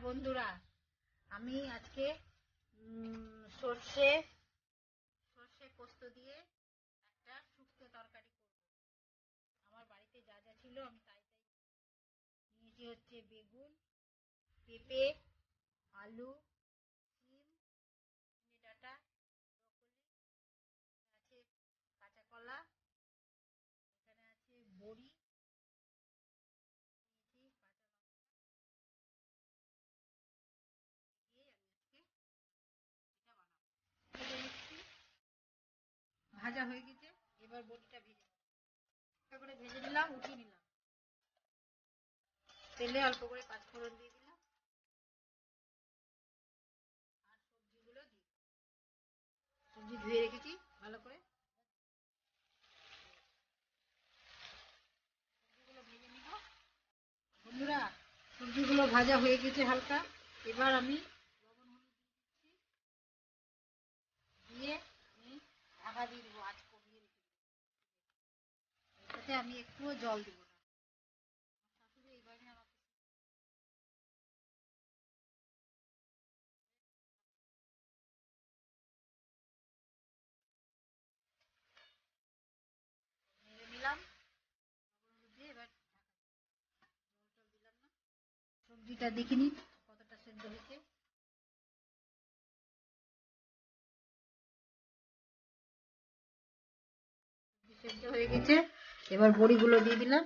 বন্ধুরা, আমি আজকে সর্ষে পোস্ত দিয়ে একটা শুক্তো তরকারি করব। আমার বাড়িতে যা যা ছিল আমি তাই নিয়েছি। হচ্ছে বেগুন, পেঁপে, আলু, সিম, ধনে ডাঁটা, ব্রকলি, আছে কাঁচা কলা, এখানে আছে বড়ি, নিয়েছি কাঁচা লঙ্কা দিয়ে ভাজা হয়ে গেছে। এবার বড়িটা ভেজে নিলাম, উঠিয়ে নিলাম। তেলে অল্প করে পাঁচফোড়ন দিয়ে দিলাম আর সবজি ধুয়ে রেখেছি ভালো করে। ভেজে নিব বন্ধুরা। সবজিগুলো ভাজা হয়ে গেছে হালকা। এবার আমি লবণ হলুদ দিয়ে আমি ঢাকা দিয়ে দেবো, আঁচ কমিয়ে রেখে দেবো। এটাতে আমি একটুও জল দেবো না। শাশুড়ি এইভাবে আমাকে নেড়ে নিলাম দিয়ে। এবার জল দিলাম না, সবজিটা দেখিনি কতটা সেদ্ধ হয়েছে। সেদ্ধ হয়ে গেছে। এবার বড়িগুলো দিয়ে দিলাম।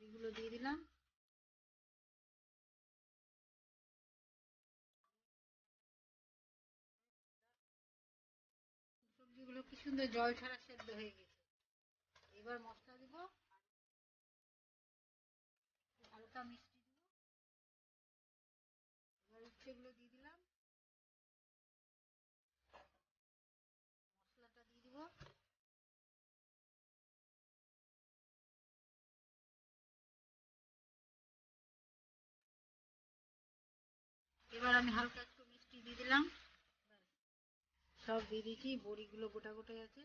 বড়িগুলো দিয়ে দিলাম। সবজিগুলো কি সুন্দর জল ছাড়া সেদ্ধ হয়ে গেছে। এবার মশলা দিব, হালকা মিষ্টি দিব। এবার উচ্ছেগুলো দিয়ে দিলাম, মশলাটা দিয়ে দিব। এবার আমি হালকা একটু মিষ্টি দিয়ে দিলাম। সব দিয়ে দিয়েছি, বড়িগুলো গোটা গোটা আছে।